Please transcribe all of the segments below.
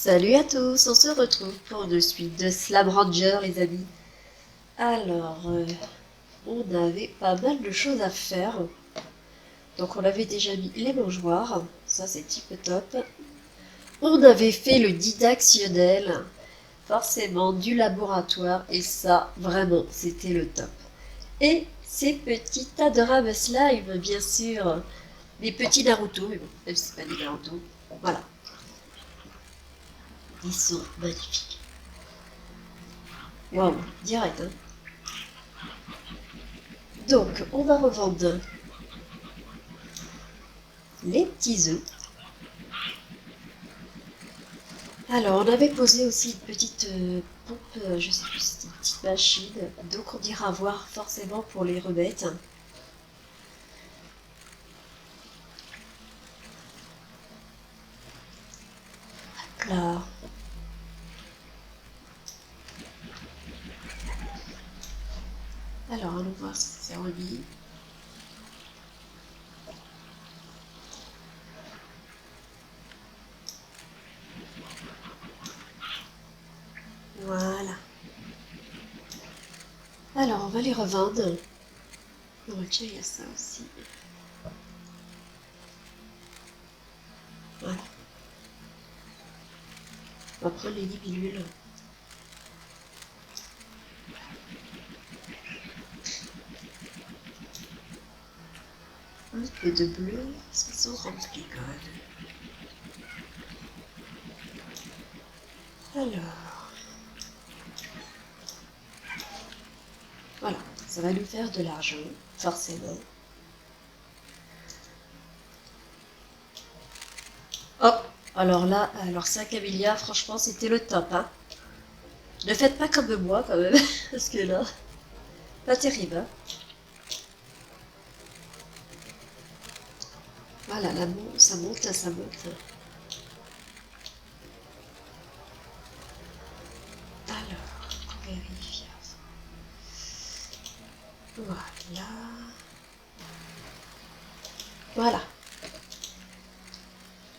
Salut à tous, on se retrouve pour une suite de Slam Ranger les amis. Alors, on avait pas mal de choses à faire. Donc on avait déjà mis les mangeoires, ça c'est tip top. On avait fait le didactionnel, forcément du laboratoire, et ça vraiment c'était le top. Et ces petits adorables slimes bien sûr, les petits Naruto, mais bon, même si c'est pas des Naruto, voilà, ils sont magnifiques. Waouh, direct hein. Donc, on va revendre les petits œufs. Alors, on avait posé aussi une petite pompe, je sais plus si c'était une petite machine, donc on ira voir forcément pour les remettre. Là. Alors, allons voir si c'est remis. Voilà. Alors, on va les revendre. Oh, tiens, il y a ça aussi. Voilà. On va prendre les libellules. Un peu de bleu, parce qu'ils sont remplis quand même. Alors, voilà, ça va nous faire de l'argent, forcément. Oh, alors là, alors 5 Amelia, franchement, c'était le top, hein. Ne faites pas comme moi, quand même, parce que là, pas terrible, hein. Voilà, là, ça monte, ça monte. Alors, on vérifie. Voilà. Voilà.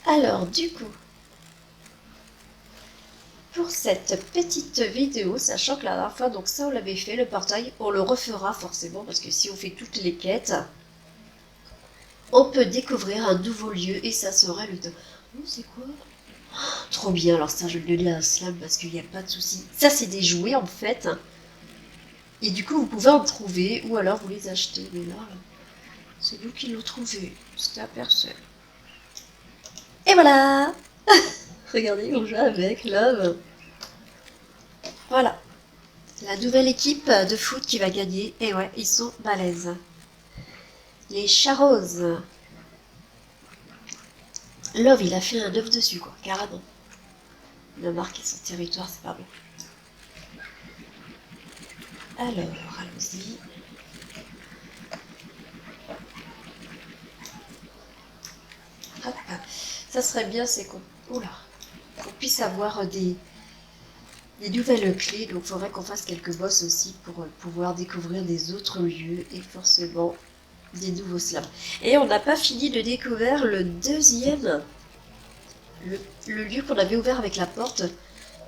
Alors, du coup, pour cette petite vidéo, sachant que la dernière fois, donc ça, on l'avait fait, le portail, on le refera forcément, parce que si on fait toutes les quêtes, on peut découvrir un nouveau lieu, et ça sera le top. Oh, c'est quoi? Trop bien, alors ça, je le donne à un slam, parce qu'il n'y a pas de souci. Ça, c'est des jouets, en fait. Et du coup, vous pouvez en trouver, ou alors vous les achetez. Mais là, c'est nous qui l'avons trouvé. C'était à personne. Et voilà. Regardez, on joue avec l'homme. Voilà. La nouvelle équipe de foot qui va gagner. Et ouais, ils sont balèzes. Les Charros. Love, il a fait un œuf dessus, quoi, carrément. Il a marqué son territoire, c'est pas bon. Alors, allons-y. Ah, ça serait bien, c'est qu'on puisse avoir des nouvelles clés. Donc, il faudrait qu'on fasse quelques boss aussi pour pouvoir découvrir des autres lieux et forcément des nouveaux slams. Et on n'a pas fini de découvrir le deuxième, le lieu qu'on avait ouvert avec la porte.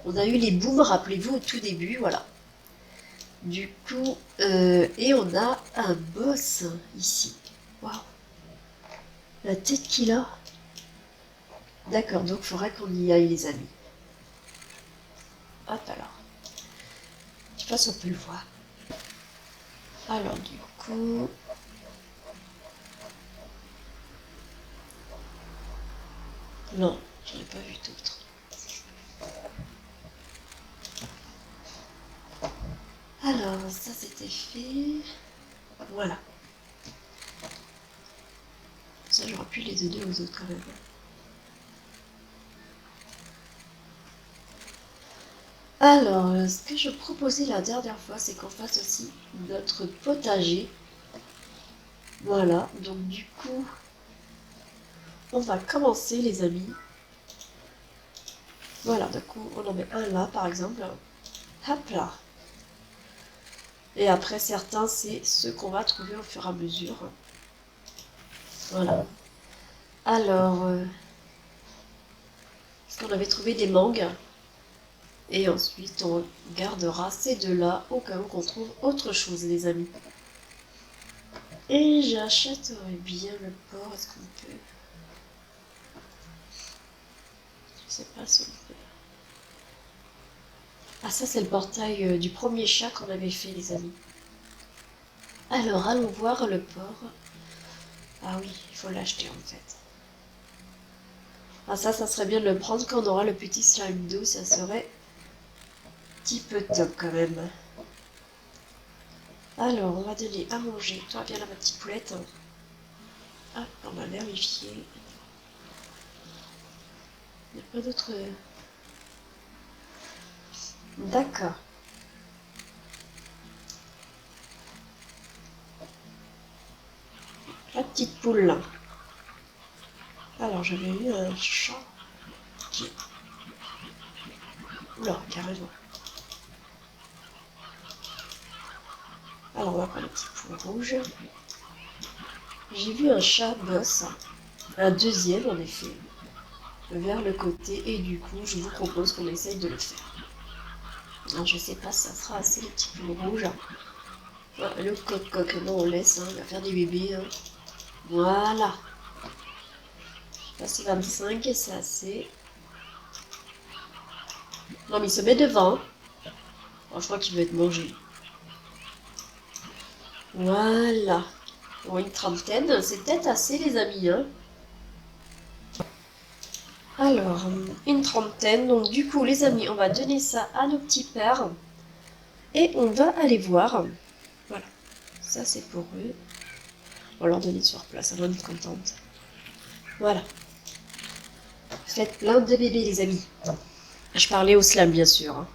On a eu les booms, rappelez-vous, au tout début, voilà. Du coup, et on a un boss ici. Waouh! La tête qu'il a. D'accord, donc il faudrait qu'on y aille, les amis. Hop, alors. Je sais pas si on peut le voir. Alors, du coup... Non, je n'ai pas vu d'autre. Alors, ça c'était fait. Voilà. Ça, j'aurais pu les donner aux autres quand même. Alors, ce que je proposais la dernière fois, c'est qu'on fasse aussi notre potager. Voilà, donc du coup, on va commencer les amis. Voilà, du coup, on en met un là par exemple. Hop là. Et après, certains, c'est ce qu'on va trouver au fur et à mesure. Voilà. Alors, qu'on avait trouvé des mangues. Et ensuite, on gardera ces deux-là au cas où qu'on trouve autre chose, les amis. Et j'achèterais bien le porc. Est-ce qu'on peut... Je sais pas si on peut... Ah, ça, c'est le portail du premier chat qu'on avait fait, les amis. Alors, allons voir le porc. Ah oui, il faut l'acheter, en fait. Ah, ça serait bien de le prendre quand on aura le petit slime d'eau. Ça serait un petit peu top, quand même. Alors, on va donner à manger. Toi, viens là, ma petite poulette. Ah, on va vérifier. Il n'y a pas d'autre... D'accord. La petite poule là. Alors j'avais eu un chat qui... Oula, carrément. Alors on va prendre la petite poule rouge. J'ai vu un chat boss. Un deuxième en effet. Vers le côté. Et du coup je vous propose qu'on essaye de le faire. Alors je sais pas si ça sera assez les petits poules rouges. Ouais, le coq, non on laisse, hein, il va faire des bébés. Hein. Voilà. Là c'est 25 et c'est assez. Non mais il se met devant. Oh, je crois qu'il veut être mangé. Voilà. Bon, une trentaine, c'est peut-être assez les amis. Hein. Alors, une trentaine. Donc du coup les amis, on va donner ça à nos petits pères. Et on va aller voir. Voilà. Ça c'est pour eux. On va leur donner sur place, elle va être contente. Voilà. Faites plein de bébés les amis. Je parlais au slam bien sûr. Hein.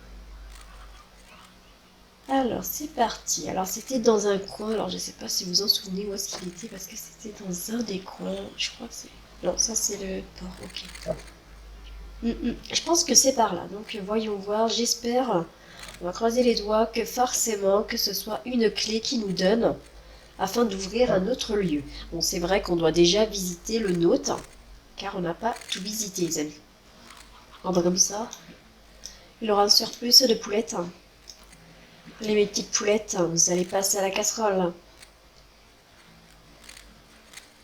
Alors c'est parti. Alors c'était dans un coin. Alors je sais pas si vous vous en souvenez où est-ce qu'il était parce que c'était dans un des coins. Je crois que c'est... Non, ça c'est le port. Ok. Je pense que c'est par là. Donc voyons voir. J'espère. On va croiser les doigts que forcément que ce soit une clé qui nous donne afin d'ouvrir un autre lieu. Bon, c'est vrai qu'on doit déjà visiter le nôtre car on n'a pas tout visité les amis. On va comme ça. Il aura un surplus de poulettes. Allez mes petites poulettes, vous allez passer à la casserole.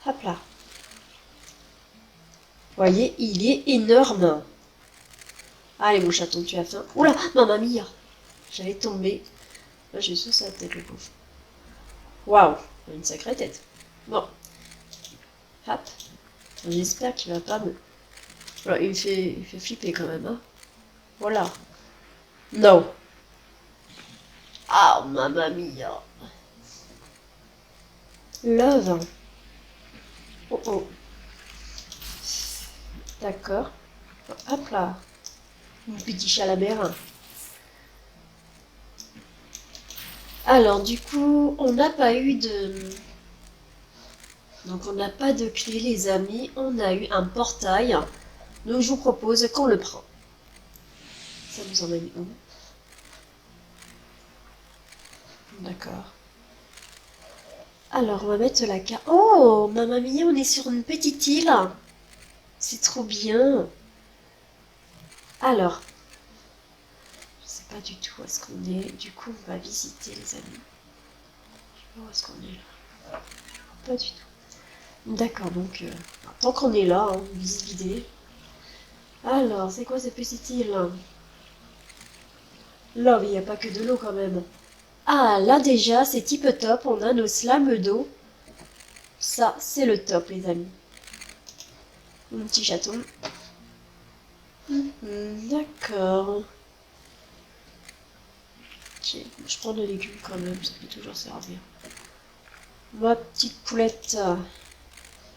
Hop là. Voyez, il est énorme. Allez mon chaton, tu as faim. Oula, mamma mia. J'allais tomber. Là, j'ai sur sa tête le pauvre. Waouh, une sacrée tête. Bon. Hop. J'espère qu'il va pas me... Voilà, il fait flipper quand même. Hein. Voilà. Non. Ah, mamma mia. Love. Oh oh. D'accord. Hop là. Mon petit chat à la mer. Alors, du coup, on n'a pas eu de... Donc, on n'a pas de clé, les amis. On a eu un portail. Donc, je vous propose qu'on le prend. Ça nous emmène où? D'accord. Alors, on va mettre la carte. Oh, mamma mia, on est sur une petite île. C'est trop bien. Alors, je sais pas du tout où est-ce qu'on est. Du coup, on va visiter, les amis. Je sais pas où est-ce qu'on est là. Pas du tout. D'accord, donc, tant qu'on est là, hein, visite guidée. Alors, c'est quoi cette petite île? Là, mais il n'y a pas que de l'eau quand même. Ah, là déjà, c'est type top. On a nos slams d'eau. Ça, c'est le top, les amis. Mon petit chaton. D'accord. Ok, je prends des légumes quand même, ça peut toujours servir. Ma petite poulette.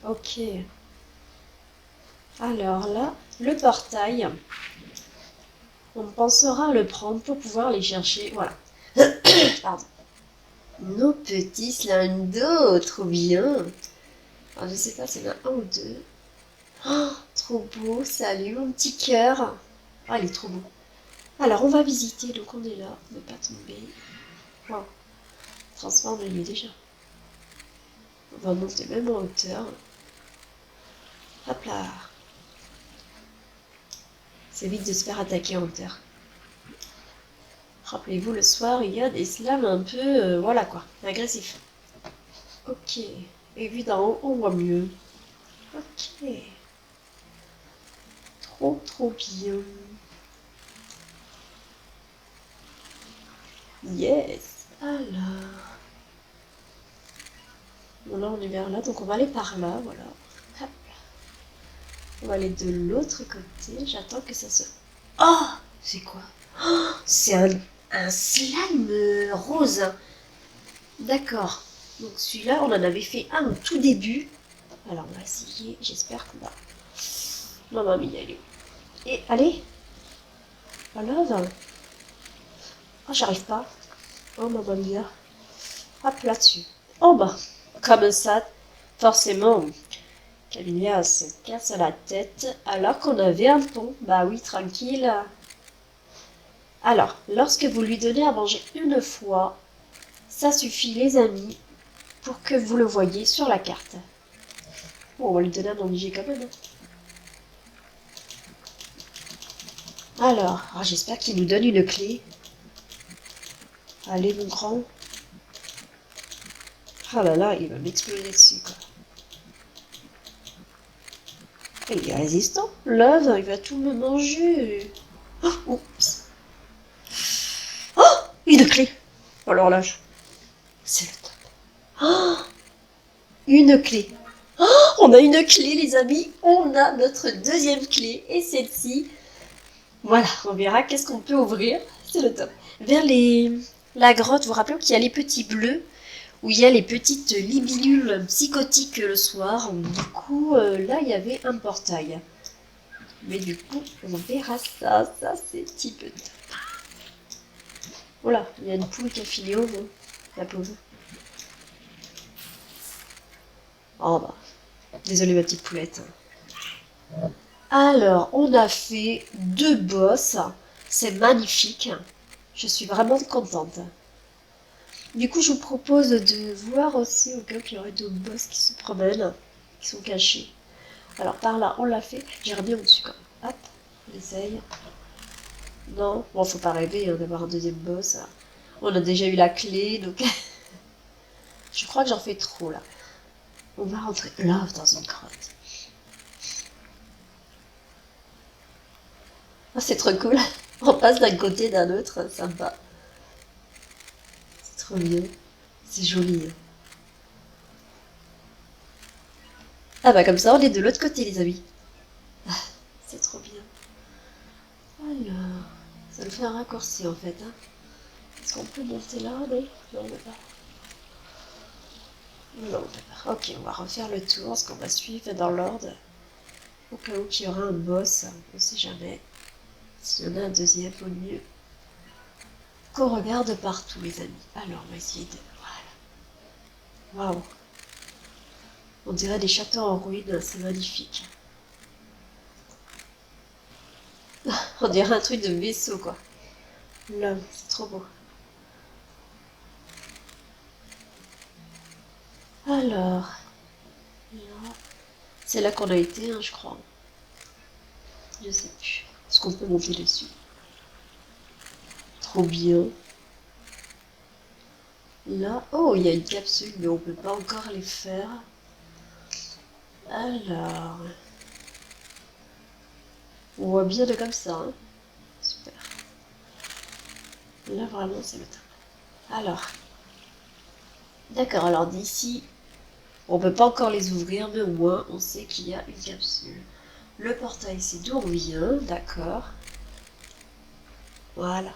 Ok. Alors là, le portail. On pensera à le prendre pour pouvoir les chercher. Voilà. Pardon. Nos petits slime d'eau, trop bien. Alors, je sais pas s'il y en a un ou deux. Oh, trop beau, salut mon petit cœur. Ah, il est trop beau. Alors, on va visiter, donc on est là, ne pas tomber. Wow. Transforme-le déjà. On va monter même en hauteur. Hop là. C'est vite de se faire attaquer en terre. Rappelez-vous, le soir, il y a des slams un peu, voilà quoi, agressifs. Ok. Et vu d'en haut, on voit mieux. Ok. Trop bien. Yes. Alors. Bon, là, on est vers là, donc on va aller par là, voilà. Hop. On va aller de l'autre côté. J'attends que ça se... Oh! C'est quoi? Oh, c'est un slime rose. D'accord. Donc celui-là, on en avait fait un au tout début. Alors, on va essayer. J'espère qu'on va... Maman mia, elle est où? Et allez. Voilà. Oh, j'arrive pas. Oh, maman mia. Hop, là-dessus. Oh, bah. Comme ça, forcément, Camilla se casse la tête alors qu'on avait un pont. Bah oui, tranquille. Alors, lorsque vous lui donnez à manger une fois, ça suffit les amis pour que vous le voyez sur la carte. Bon, on va lui donner à manger quand même. Alors, j'espère qu'il nous donne une clé. Allez mon grand. Ah là là, il va m'exploser dessus quoi. Il est résistant. Love, il va tout me manger. Oh, oups. Oh, une clé. Alors là, c'est le top. Oh, une clé. Oh, on a une clé les amis. On a notre deuxième clé. Et celle-ci, voilà, on verra qu'est-ce qu'on peut ouvrir. C'est le top. Vers la grotte, vous vous rappelez qu'il y a les petits bleus, où il y a les petites libellules psychotiques le soir. Du coup, là, il y avait un portail. Mais du coup, on verra ça. Ça, c'est type top. Oh là, il y a une poule qui a filé au vent. La pauvre. Oh bah, désolée ma petite poulette. Alors, on a fait 2 boss. C'est magnifique. Je suis vraiment contente. Du coup, je vous propose de voir aussi au cas où il y aurait d'autres boss qui se promènent, qui sont cachés. Alors, par là, on l'a fait. J'irai bien au-dessus quand même. Hop, on essaye. Non, bon, faut pas rêver hein, d'avoir un deuxième boss. On a déjà eu la clé, donc... je crois que j'en fais trop, là. On va rentrer là, dans une grotte. Oh, c'est trop cool. On passe d'un côté d'un autre, sympa. C'est trop bien. C'est joli. Ah bah comme ça, on est de l'autre côté, les amis. Ah, c'est trop bien. Alors, ça nous fait un raccourci, en fait. Hein. Est-ce qu'on peut monter là? Non, non, on ne peut pas. Non, on ne peut pas. Ok, on va refaire le tour, parce qu'on va suivre dans l'ordre. Au cas où il y aura un boss, on ne sait jamais. S'il y en a un deuxième, au mieux qu'on regarde partout, les amis. Alors, on va essayer de... Voilà. Waouh. On dirait des châteaux en ruine, c'est magnifique. On dirait un truc de vaisseau, quoi. Là, c'est trop beau. Alors, là, c'est là qu'on a été, hein, je crois. Je sais plus. Est-ce qu'on peut monter dessus? Trop bien. Là, oh, il y a une capsule, mais on peut pas encore les faire. Alors, on voit bien de comme ça. Hein. Super. Là, vraiment, c'est le top. Alors, d'accord, alors d'ici, on peut pas encore les ouvrir, mais au moins, on sait qu'il y a une capsule. Le portail, c'est d'où on vient, d'accord. Voilà.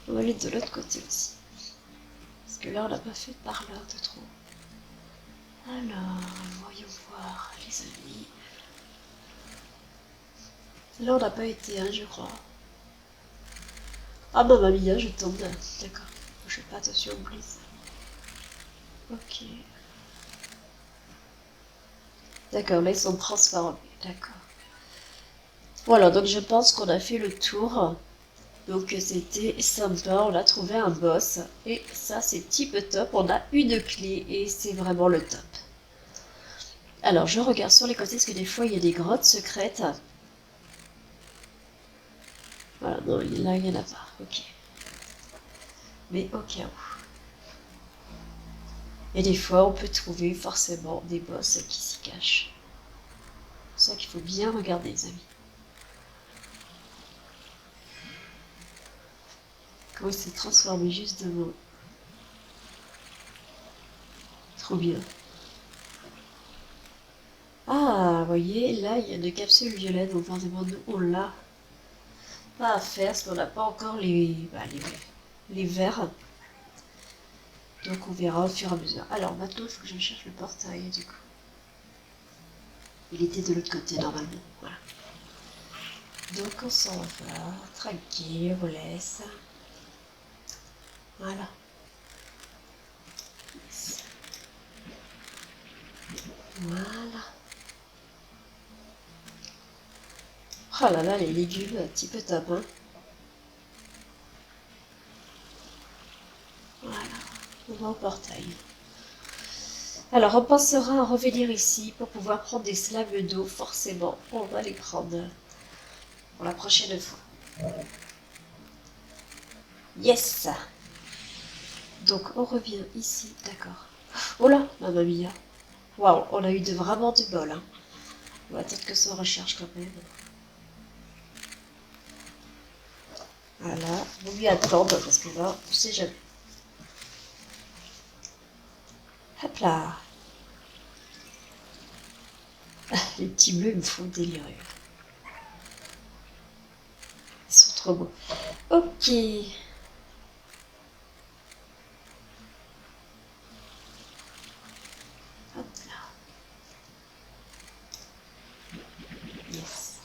On va aller de l'autre côté aussi. Parce que là, on n'a pas fait par là de trop. Alors, voyons voir, les amis. Là, on n'a pas été, hein, je crois. Ah, mamma mia, je tombe. D'accord. Je fais pas attention en plus. Ok. D'accord, là, ils sont transformés. D'accord. Voilà, donc je pense qu'on a fait le tour. Donc c'était sympa, on a trouvé un boss. Et ça, c'est type top. On a une clé et c'est vraiment le top. Alors, je regarde sur les côtés parce que des fois, il y a des grottes secrètes. Voilà, non, là, il n'y en a pas. Ok. Mais au cas où. Et des fois, on peut trouver forcément des boss qui s'y cachent. C'est ça qu'il faut bien regarder, les amis. Comment il s'est transformé juste devant. Trop bien. Ah, vous voyez, là, il y a une capsule violette, donc forcément, nous, on l'a pas à faire, parce qu'on n'a pas encore les verres. Donc, on verra au fur et à mesure. Alors, maintenant, il faut que je cherche le portail, du coup. Il était de l'autre côté, normalement. Voilà. Donc, on s'en va, tranquille, on laisse. Voilà. Voilà. Oh là là, les légumes, un petit peu top, hein. Voilà, on va au portail. Alors, on pensera à revenir ici pour pouvoir prendre des slabs d'eau. Forcément, on va les prendre pour la prochaine fois. Yes! Donc, on revient ici, d'accord. Oh là, mamma mia. Waouh, on a eu vraiment du bol, hein. On va peut-être que ça recherche quand même. Voilà, vaut mieux attendre parce que là, on sait jamais. Hop là. Les petits bleus me font délirer. Ils sont trop beaux. Ok. Hop là. Yes.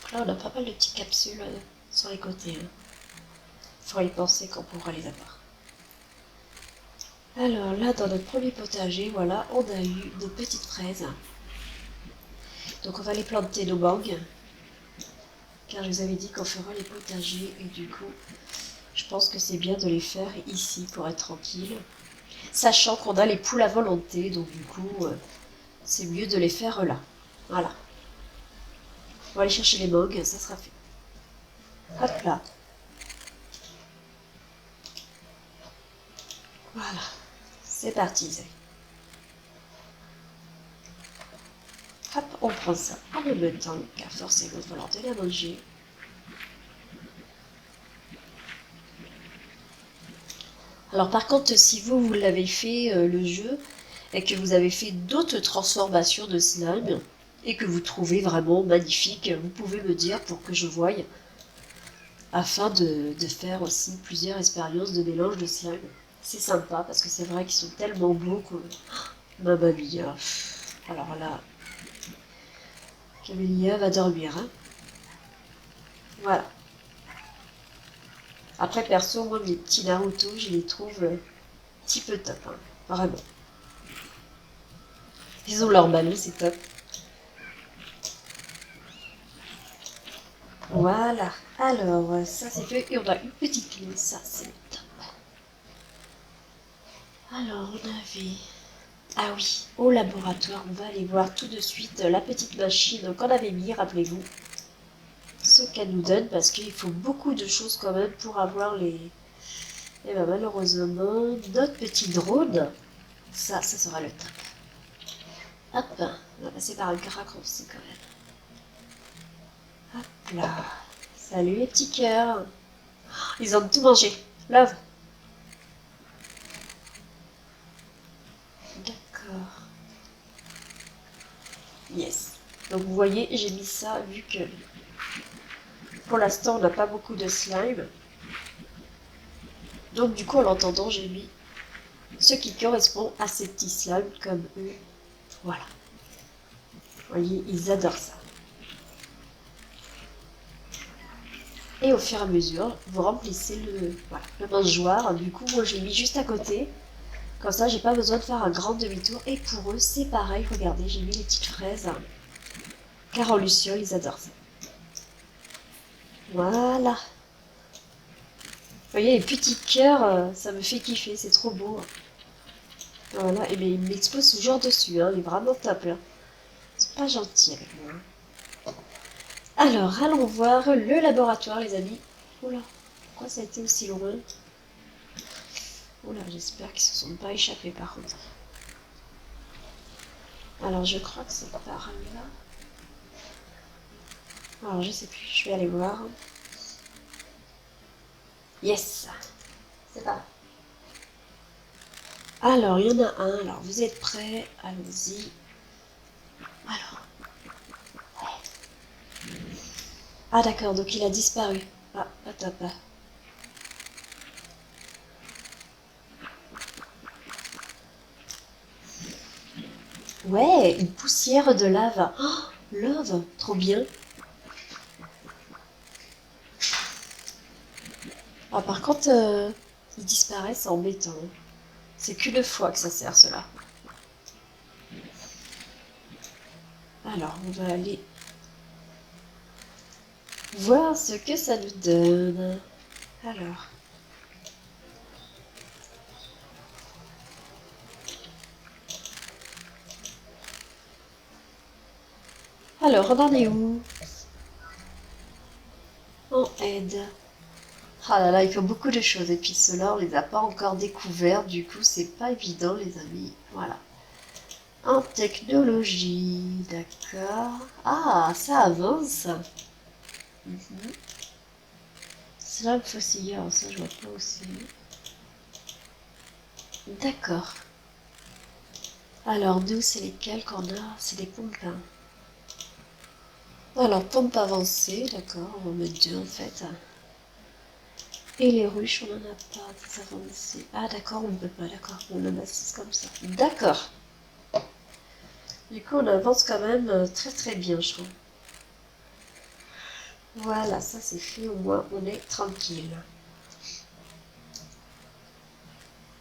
Donc là, on a pas mal de petites capsules sur les côtés. Il faudra y penser quand on pourra les avoir. Alors là, dans notre premier potager, voilà, on a eu nos petites fraises. Donc on va les planter nos mangues. Car je vous avais dit qu'on fera les potagers et du coup, je pense que c'est bien de les faire ici pour être tranquille. Sachant qu'on a les poules à volonté, donc du coup, c'est mieux de les faire là. Voilà. On va aller chercher les mangues, ça sera fait. Hop là. Voilà. C'est parti. Hop, on prend ça en même temps, car forcément, il va falloir de la manger. Alors par contre, si vous l'avez fait le jeu, et que vous avez fait d'autres transformations de slime, et que vous trouvez vraiment magnifique, vous pouvez me dire pour que je voie, afin de faire aussi plusieurs expériences de mélange de slime. C'est sympa, parce que c'est vrai qu'ils sont tellement beaux que... Mamma mia. Alors là, Camélia va dormir, hein. Voilà. Après, perso, moi, mes petits Naruto, je les trouve un petit peu top, hein. Vraiment. Ils ont leur ballon, c'est top. Voilà. Alors, ça c'est fait. Et on a une petite clé, ça c'est top. Alors, on avait... Ah oui, au laboratoire, on va aller voir tout de suite la petite machine qu'on avait mis, rappelez-vous. Ce qu'elle nous donne, parce qu'il faut beaucoup de choses quand même pour avoir les... Et bien malheureusement, notre petit drone, ça sera le top. Hop, on va passer par le raccourci quand même. Hop là. Salut les petits cœurs. Ils ont tout mangé. Love. D'accord. Yes. Donc vous voyez, j'ai mis ça vu que pour l'instant on n'a pas beaucoup de slime. Donc du coup en l'entendant j'ai mis ce qui correspond à ces petits slimes comme eux. Voilà. Vous voyez, ils adorent ça. Et au fur et à mesure, vous remplissez le mangeoire. Du coup, moi, je l'ai mis juste à côté. Comme ça, j'ai pas besoin de faire un grand demi-tour. Et pour eux, c'est pareil. Regardez, j'ai mis les petites fraises. Car en luciole, ils adorent ça. Voilà. Vous voyez, les petits cœurs, ça me fait kiffer. C'est trop beau. Voilà. Et mais il m'expose toujours dessus. Hein. Il est vraiment top. Là. C'est pas gentil avec moi. Alors, allons voir le laboratoire, les amis. Oula, pourquoi ça a été aussi loin? Oula, j'espère qu'ils se sont pas échappés par contre. Alors, je crois que c'est par là. Alors, je sais plus, je vais aller voir. Yes, c'est pas là. Alors, il y en a un. Alors, vous êtes prêts? Allons-y. Alors. Ah, d'accord, donc il a disparu. Ah, pas top. Ouais, une poussière de lave. Oh, love, trop bien. Ah, par contre, il disparaît, c'est embêtant. C'est qu'une fois que ça sert, cela. Alors, on va aller voir ce que ça nous donne. Alors. Alors, on en est où? En aide. Ah là là, il faut beaucoup de choses. Et puis ceux-là, on les a pas encore découverts. Du coup, c'est pas évident, les amis. Voilà. En technologie, d'accord. Ah, ça avance. Mhm. Slime faucilleur, ça je vois pas aussi. D'accord. Alors, nous, c'est lesquels qu'on a? C'est des pompes. Hein. Alors, pompe avancée, d'accord. On va mettre deux en fait. Et les ruches, on n'en a pas des avancées. Ah, d'accord, on ne peut pas, d'accord. On en a 6 comme ça. D'accord. Du coup, on avance quand même très très bien, je trouve. Voilà, ça c'est fait, au moins on est tranquille.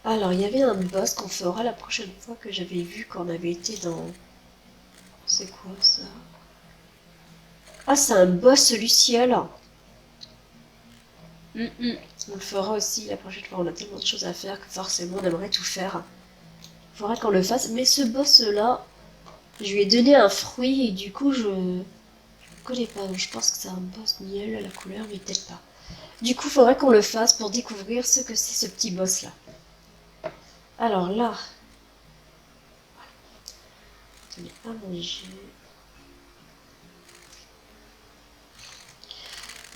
Alors, il y avait un boss qu'on fera la prochaine fois que j'avais vu quand on avait été dans... C'est quoi ça? Ah, c'est un boss luciole. On le fera aussi la prochaine fois. On a tellement de choses à faire que forcément on aimerait tout faire. Il faudra qu'on le fasse. Mais ce boss-là, je lui ai donné un fruit et du coup je connais pas. Je pense que c'est un boss miel à la couleur, mais peut-être pas. Du coup, il faudrait qu'on le fasse pour découvrir ce que c'est ce petit boss-là. Alors là, tenez, à manger.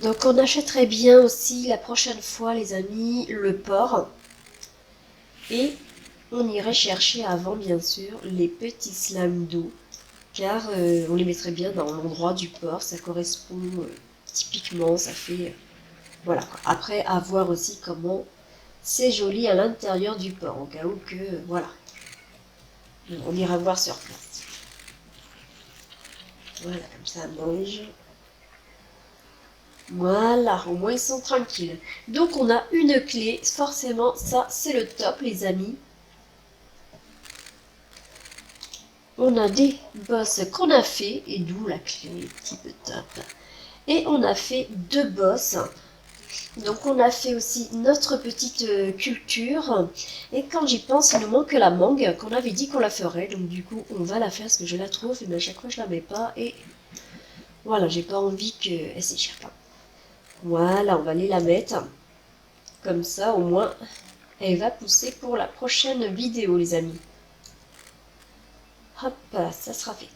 Donc on achèterait bien aussi la prochaine fois, les amis, le porc. Et on irait chercher avant, bien sûr, les petits slimes d'eau. Car on les mettrait bien dans l'endroit du porc. Ça correspond typiquement, ça fait... voilà. Après, à voir aussi comment c'est joli à l'intérieur du porc. Au cas où que... voilà. On ira voir sur place. Voilà, comme ça mange. Voilà, au moins ils sont tranquilles. Donc on a une clé, forcément ça c'est le top les amis. On a des boss qu'on a fait, et d'où la clé type top. Et on a fait 2 boss. Donc on a fait aussi notre petite culture. Et quand j'y pense, il nous manque la mangue, qu'on avait dit qu'on la ferait. Donc du coup on va la faire parce que je la trouve, mais à chaque fois je la mets pas. Et voilà, j'ai pas envie qu'elle s'échappe. Voilà, on va aller la mettre. Comme ça, au moins, elle va pousser pour la prochaine vidéo, les amis. Hop, ça sera fait.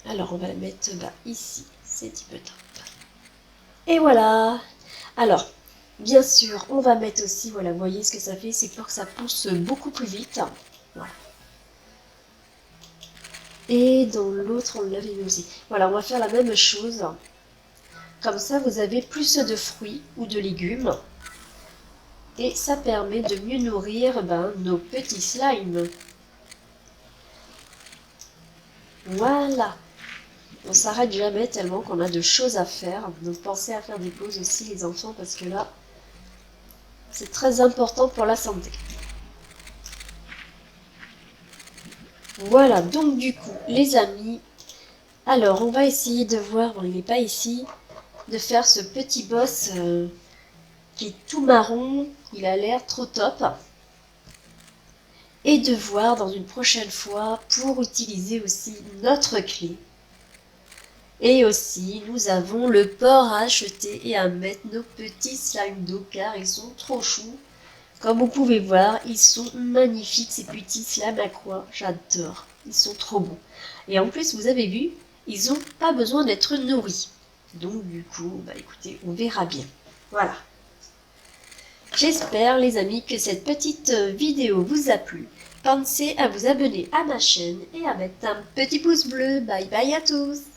Alors, on va la mettre ici. C'est un petit peu top. Et voilà. Alors, bien sûr, on va mettre aussi, voilà, vous voyez ce que ça fait, c'est pour que ça pousse beaucoup plus vite. Voilà. Et dans l'autre, on l'avait mis aussi. Voilà, on va faire la même chose. Comme ça, vous avez plus de fruits ou de légumes. Et ça permet de mieux nourrir nos petits slimes. Voilà. On s'arrête jamais tellement qu'on a de choses à faire. Donc pensez à faire des pauses aussi les enfants parce que là, c'est très important pour la santé. Voilà, donc du coup, les amis, alors on va essayer de voir, bon il n'est pas ici, de faire ce petit boss qui est tout marron, il a l'air trop top. Et de voir dans une prochaine fois pour utiliser aussi notre clé. Et aussi, nous avons le port à acheter et à mettre nos petits slimes d'eau car ils sont trop choux. Comme vous pouvez voir, ils sont magnifiques ces petits slimes aqua. J'adore. Ils sont trop beaux. Et en plus, vous avez vu, ils n'ont pas besoin d'être nourris. Donc du coup, bah écoutez, on verra bien. Voilà. J'espère les amis que cette petite vidéo vous a plu. Pensez à vous abonner à ma chaîne et à mettre un petit pouce bleu. Bye bye à tous!